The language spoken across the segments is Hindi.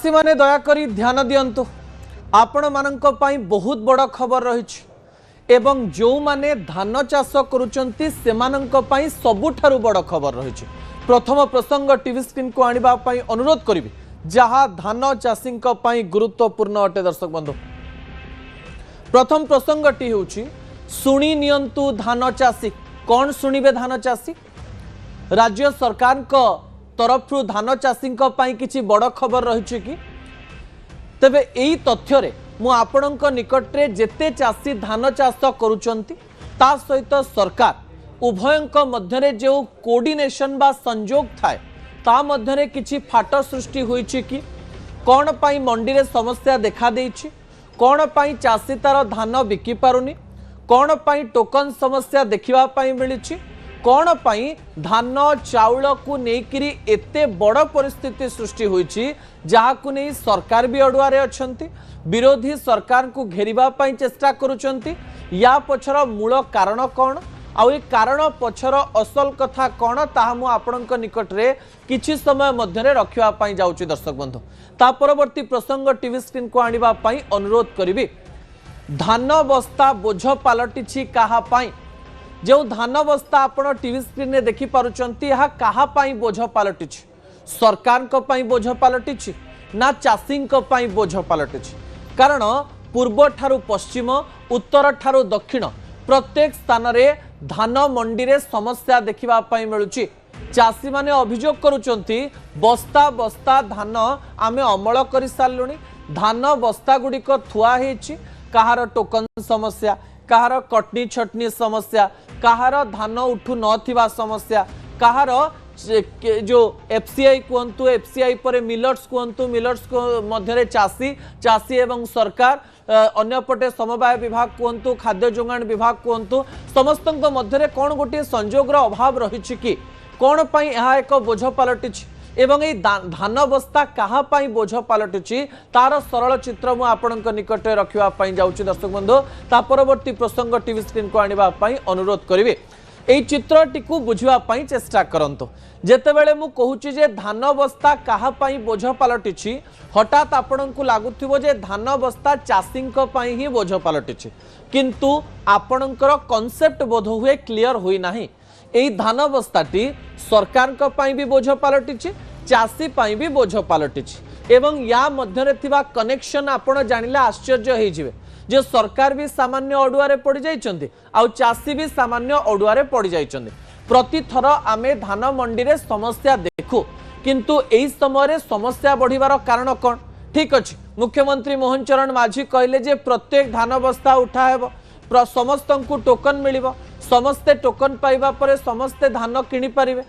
चाषी माने दयाकरी ध्यान दियंतु आपण मानक पई बहुत बड़ खबर रही एवं जो माने धान चाष करुचंती सेमानंक पई सबुठारु बड़ खबर रही। प्रथम प्रसंग टीवी स्क्रीन को आनिबा पई अनुरोध करिवि जहा धान चाषींक पई गुरुत्वपूर्ण अटे। दर्शक बंधु प्रथम प्रसंगटी होउछि सुनी नियंतु धान चाषी। कौन शुणिबे धान चाषी? राज्य सरकार को तरफ धान चाषी किसी बड़ खबर रही कि तेबे एई तथ्य मु आपणक निकट रे जेते चाषी धान चाष करुचंती ता सहित सरकार उभयंक मध्यरे जो कोऑर्डिनेशन बा संजोग थाए ता मध्यरे किछि फाट सृष्टि होईछि कि कौन पाई मंडी रे समस्या देखा देइछि, कौन पाई चाषी तार धान बिकी पारुनी, कौन पाई टोकन समस्या देखिबा पाई मिलिछि, कौन पाई धान चाउल को नेकिरी एते बड़ परिस्थिति सृष्टि होईछि जहाकु नै सरकार भी अडुआरे अछंती। विरोधी सरकार को घेरिबा पाई चेष्टा करुचंती। या पछर मूल कारण कौन आउ ए कारण पछर असल कथा कौन ताहा मु आपणक निकट रे किछि समय मध्यरे रखिबा पाई जाउछि। दर्शक बंधु ता परवर्ती प्रसंग टीवी स्क्रीन को आनिबा पाई अनुरोध करिवि। धान बस्ता बोझ पालटिछि काहा पाई? जो धान बस्ता आपण टीवी स्क्रीन में देखि पारुचंती यह काहा पाई बोझ पालटिछि? सरकार को पाई बोझ पालटिछि ना चाषी को पाई बोझ पालटिछि? कारण पूर्व ठारू पश्चिम उत्तर ठारू दक्षिण प्रत्येक स्थान रे धान मंडी रे समस्या देखिबा पाई मिलुछि। चाषी माने अभियोग करुचंती बस्ता बस्ता धान आमे अमल करि सारलुनी, धान बस्ता गुड़िक थुआ हेछि, कहार टोकन समस्या, कहार कटनी छटनी समस्या, कहार धान उठू नथिबा समस्या, कहार जो एफसीआई कहतु एफसीआई पर मिलर्स कहतु मिलर्स को मध्य चाषी एवं सरकार अन्यपटे समवाय विभाग कहतु खाद्य जोगाण विभाग कहतु समस्त मध्य कौन गोटे संजोगर अभाव रही कि कौन पाई यह एक बोझ पलटिछि एवं ये धान बस्ता कहा पाई बोझ पलटिछि तार सरल चित्र मु आपणक निकट रखिबा पाई जाउछि। दर्शक बंधु ता परवर्ती प्रसंग टीवी स्क्रीन को आनिबा पाई अनुरोध करिवे। एई चित्रटी को बुझिबा पाई चेष्टा करंतु। जेतेबेले मु कहूछि जे धान बस्ता कहा पाई बोझ पलटिछि हठात आपणक लागुथिबो जे धान बस्ता चाषींक पाई ही बोझ पलटिछि, किंतु आपणकर कांसेप्ट बोध हुए क्लियर होई नाही। एई धान बस्ताटी सरकार को पाई भी बोझ पलटिछि, चाषी पाई भी बोझ पलटिछि एवं या मध्यरे थिबा कनेक्शन आपण जानिले आश्चर्य हेइ जिवे जे सरकार भी सामान्य अडुआरे पड़ जाइछन्ती आउ चाषी भी सामान्य अडुआरे पड़ जाइछन्ती। प्रति थर आमे धान मंडी रे समस्या देखु, किंतु एई समय समस्या बढ़िबार कारण कोन? ठीक अछि, मुख्यमंत्री मोहन चरण माझी कहले जे प्रत्येक धान बस्ता उठा हेबो, समस्त को टोकन मिलिबो, समस्ते टोकन पाइबा परे समस्ते धान किनि पारिबे,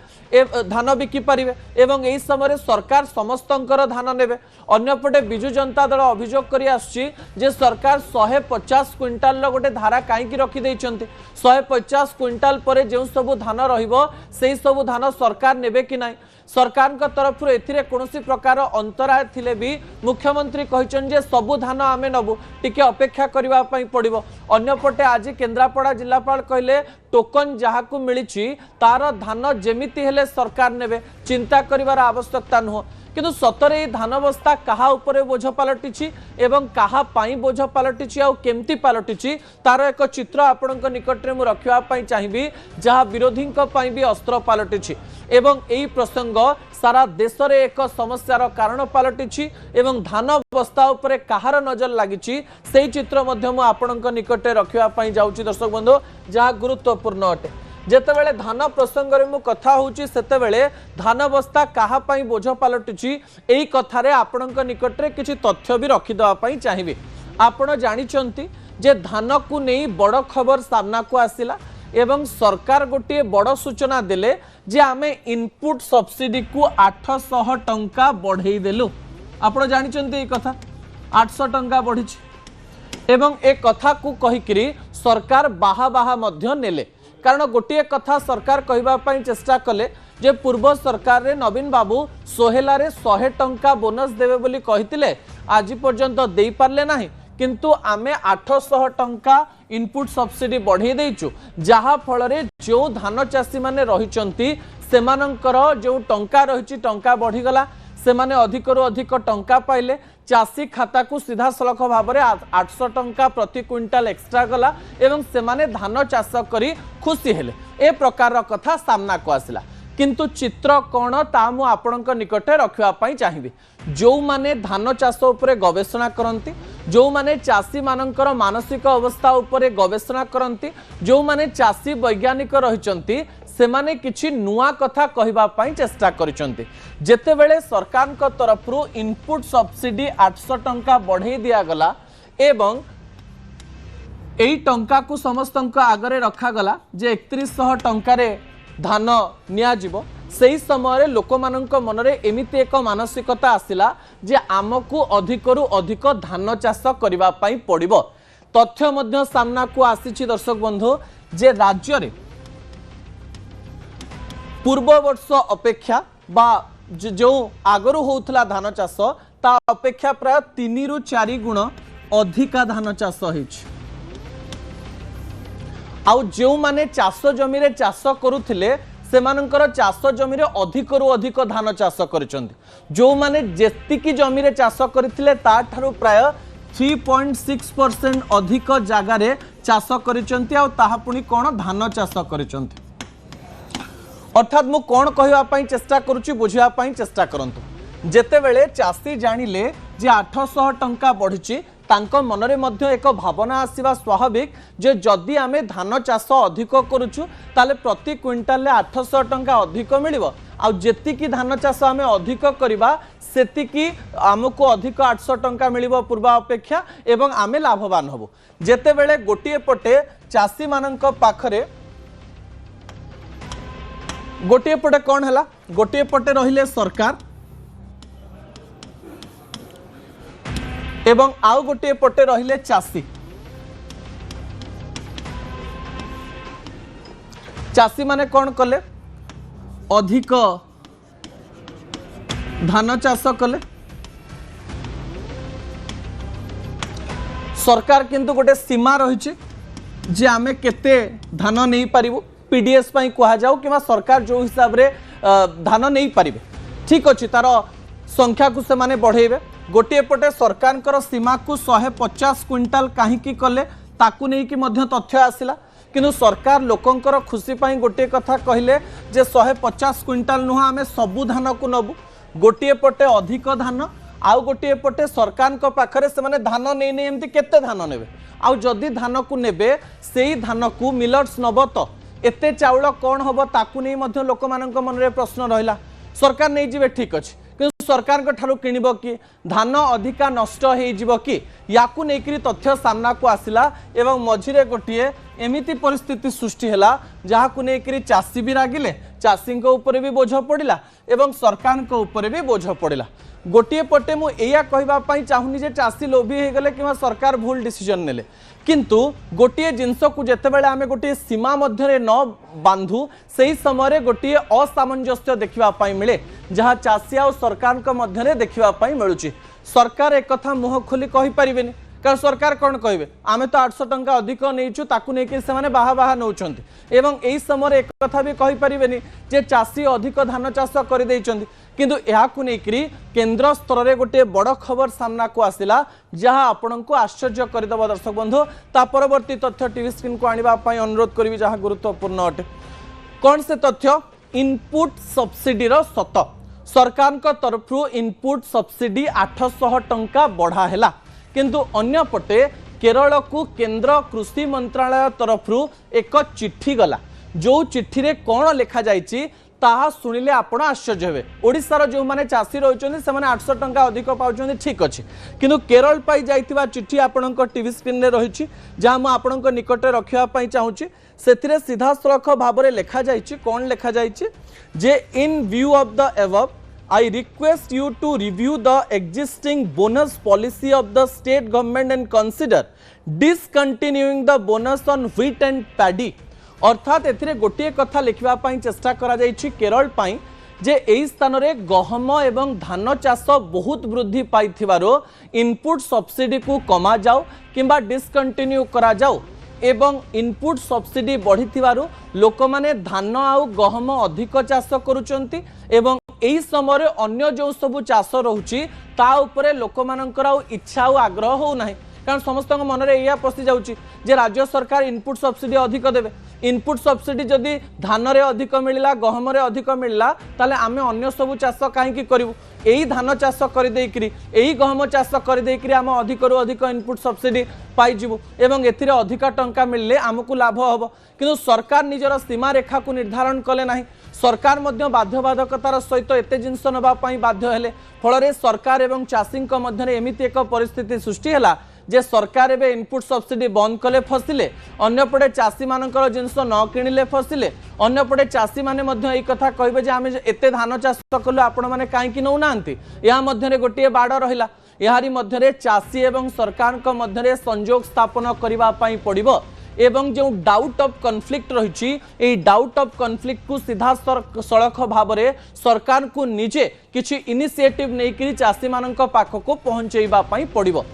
धान बिकी पारिबे एवं एई समय सरकार समस्तंकर धान नेबे। अन्यपटे बिजु जनता दल अभियोग करि आछि जे सरकार 150 क्विंटाल गोटे धारा काईकि रखि दैछन्ते, 150 क्विंटाल परे जे सब धान रहिबो सेई सब धान सरकार नेबे कि नाही? सरकार का तरफ एथिरे कोनोसी प्रकार अंतराय थिले भी मुख्यमंत्री कहिछन जे सबु धान आमे नबु, टिके अपेक्षा करिबा पई पड़िबो। अन्यपटे आज केन्द्रापड़ा जिलापाल कहले टोकन जहाकू मिलिछि तार धान जेमिति हेले सरकार नेबे, चिंता करिवार आवश्यकता नुह। किंतु सतरे धान बस्ता कहा उपरे बोझ पलटिछि एवं कहा पाई बोझ पलटिछि आ केमती पलटिछि तार एक चित्र आपणक निकट रे मु रखिबा पई चाहिबी जहा विरोधींक पई भी अस्त्र पलटिछि एवं एई प्रसंग सारा देश रे एक समस्यार कारण पलटिछि एवं धान बस्ता उपरे कहार नजर लागिछि सेई चित्र मध्य मु आपणक निकट रे रखिबा पई जाउछि। दर्शक बंधु जहा गुरुत्वपूर्ण अटे जेतेबेले धान प्रसंग रे मु कथा होउछि सेतेबेले धान बस्ता कहा पाई बोझ पलटिछि एई कथारे आपणक निकट रे किछि तथ्य भी रखि दवा पाई चाहिबे। आपण जानिचंती जे धान को नेई बड़ खबर सामना को आसिला एवं सरकार गोटे बड़ सूचना देले जे आमे इनपुट सब्सिडी को 800 टंका बढ़ेई देलु। आपण जानिचंती एई कथा 800 टंका बढ़िछि एवं ए कथा को कहिकरी सरकार बाहा बाहा मध्य नेले। कारण गोटे कथा सरकार कहवाई चेष्टा कले जे पूर्व सरकार रे नवीन बाबू सोहेला रे 100 टंका बोनस देवे बोली कहितिले, आज पर्यंत दे पारले नाही, किंतु आमे 800 टंका इनपुट सब्सिडी बढ़े देइचु जहा फल रे जो धान चाषी माने रहिचंती सेमानंकर जो टंका रहिछि टंका बढ़ी गला सेमाने अधिकरू अधिक टंका पाइले चाषी खाता को सीधा सलख भाव में 800 टंका प्रति क्विंटाल एक्सट्रा गला एवं सेमाने धान चाष करी खुशी हेले ए प्रकार कथा सामना को आसिला किंतु चित्र कौन ता मु आपणक निकटे रखिबा चाहिए जो माने धान चाष उपरे गवेषणा करती जो माने चाषी मानकर मानसिक अवस्था उपरे गवेषणा करती जो माने चाषी वैज्ञानिक रहिचंती सेमाने किछि नुआ कथा कहबा पई चेष्टा करिसंती जेतेबेले सरकार को तरफ रु इनपुट सब्सिडी 800 टंका बढ़ाई दिया गला एवं एई टंका को समस्त आगरे रखा गला जे 3100 टंकारे धान नियाजिबो सेही समय लोक मानक मनरे एमिति एक मानसिकता आसिला जे आमको अधिकरू अधिक धान चाष करबा पई पड़िबो तथ्य मध्य सामना को आसीछि दर्शक बंधु जे राज्य रे पूर्व वर्ष अपेक्षा बा जो आगरू होउथला धान चाष ता अपेक्षा प्राय 3 रु 4 गुण अधिका धान चाष होइछ आउ जो माने चाष जमी रे चाष करुथिले सेमानंकर चाष जमी रे अधिकरू अधिक धान चाष करिसंती जो माने जेतिकी जमी रे चाष करिथिले ता ठारू प्राय 3.6% अधिक जागा रे चाष करिसंती आउ ताहा पुनी कोन धान चाष करिसंती अर्थात मु कौन कहवाई चेष्टा करुच्ची बुझापी चेष्टा करंतु जेतेबेले चाषी जानिले जे 800 टंका बढ़ी तांको मनरे मध्य एक भावना आसीबा स्वाभाविक जे जदि आमे धान चाष अधिक करुचु ताले प्रति क्विंटाल 800 टंका अधिक मिलिबो आ जेतिकी धान चाष आमे अधिक करिबा सेतिकी आमको अधिक 800 टंका मिलिबो पूर्व अपेक्षा एवं आमे लाभवान हबो जेतेबेले गोटिए पटे चाषी मानक पाखरे गोटे पटे कौन है गोटे पटे रहिले सरकार एवं आउ गोटे पटे रहिले चाषी चाषी माने कौन कले अधिक धान चाष कले सरकार किंतु गोटे सीमा रही जे आमे केते धान नहीं पारिबु पीडीएस पाई कहा जाऊ कि सरकार जो हिसाब रे धान नहीं पारिबे ठीक अच्छे तार संख्या को से माने बढ़ेबे गोटे पटे सरकार सीमा को 150 क्विंटाल कहीं कले ताकू नहीं कि मध्य तथ्य आसिला किंतु सरकार लोकंकर खुशी पाई गोटे कथा कहले जे 150 क्विंटाल नुह आमे सबु धान को नबु गोटे पटे अधिक धान आउ गोटे पटे सरकार को पाखरे से माने धान नहीं नहीं एमती केते धान नेबे आउ जदी धान को नेबे सेही धान को मिलर्स नब तो एते चाउल कौन हम ताकू नहीं मध्य लोक मानक मन रे प्रश्न रहिला सरकार नहीं जिवे ठीक अच्छे कि सरकार को ठारू किनिबो कि धान अधिका नष्ट हो जिवो कि याकू नेकरी तथ्य सामना को आसिला एवं मझिरे गोटिए एमिति परिस्थिति सृष्टि हैला जहा को नेकरी चाषी भी रागिले चाषी को ऊपर भी बोझ पड़िला एवं सरकार को ऊपर भी बोझ पड़िला गोटे पटे मु एया कहबा पई चाहुनी जे चाषी लोभी हो गले कि सरकार भूल डिसीजन नेले किंतु गोटे जिनस को जेतेबेले आमे गोटे सीमा मध्य न बांधु सही समय गोटे असामंजस्य देखा मिले जहाँ चाषी और सरकार मध्य देखा मिलूँ सरकार एक कथा मुह खोली कहि परिबेनी कारण सरकार कौन कहे आमे तो 800 टंका अधिक नहींचु ताकू नहीं से बाहा बाहा नौकरी एवं यही समय एक कथा भी कहि परिबेनी जे चाषी अधिक धान चाष कर देइचंती किंतु याकू नेकरी केंद्र स्तर में गोटे बड़ खबर सामना को आसिला जहाँ आपण को आश्चर्य करदेव दर्शक बंधु ता परवर्ती तथ्य टीवी स्क्रीन को आने अनुरोध करी जहाँ गुरुत्वपूर्ण अटे कौन से तथ्य इनपुट सब्सिडी सत सरकार तरफ इनपुट सब्सिडी 800 टंका बढ़ाला किंतु अन्य पटे केरल को केंद्र कृषि मंत्रालय तरफ एक चिट्ठी गला जो चिट्ठी रे कौन लिखा जाइछि ताहा सुनिले आपण आश्चर्य हेबे ओडिशार जो माने चाषी रहिचंदी से माने 800 टंका अधिक पाउचंदी ठीक अछि किंतु केरल पाई जाइतिबा चिट्ठी आपणक टीवी स्क्रीन रे रहिछि जहाँ मु आपणक निकटे रखिबा पई चाहूछि सेथिरे सीधा सलख भाबरे लिखा जाइछि कौन लिखा जाइछि जे in view of the above I request you to review the existing bonus policy of the state government and consider discontinuing the bonus on wheat and paddy. अर्थात एथिरे गोटे कथा लिखिबा पई चेष्टा करा जाइछि केरल पई जे एही स्थान रे गहम एवं धान चाष बहुत वृद्धि पाइथिबारो इनपुट सब्सिडी को कमा जाओ किंबा डिस्कंटिन्यू करा जाओ एवं इनपुट सब्सिडी बढ़ी लोक माने धान आउ गहम अधिक चाष करुचंती एवं यही समय अन्य जो सब चाष रोचे ता उपरे लोक मानकर इच्छा और आग्रह होना कारण समस्त मन में यह पशि जाऊँगी राज्य सरकार इनपुट सब्सिडी अधिक देवे इनपुट सब्सिडी जदि धान रे अधिक मिलला गहम रे अधिक मिलला ताले आमे अन्य सब चाष कहीं करूँ यही धान चाष करदेकरी यही गहम चाष करदेकरी आम अधिक रु अधिक इनपुट सब्सिडी पाइबू एवं एथिरे अधिक टंका मिलले आमको लाभ हम किंतु सरकार निजर सीमा रेखा को निर्धारण कले ना सरकार मध्य बाध्यबाधकतार सहित एते जिनस नापी बाध्य हेले फल सरकार एवं चाषी मध्य एमती एक परिस्थिति सृष्टि है जे सरकार एवं इनपुट सब्सिडी बंद कले फसिले अंपटे चाषी मानकर जिनस न किणिले फसिले अंपटे चाषी मैंने कथा कहे जे आम एते धान चाष कलु आपण मैंने कहीं नौना या मध्य गोटे बाड़ रहा यारी मध्य चाषी एवं सरकार मध्य संजोग स्थापन करने पड़ो एवं जो डाउट ऑफ कॉन्फ्लिक्ट रही डाउट ऑफ कॉन्फ्लिक्ट को सीधा सड़क भाव में सरकार को निजे किसी इनिशिएटिव नहीं चाषी मान पाखक पहुंचेबा पड़ो।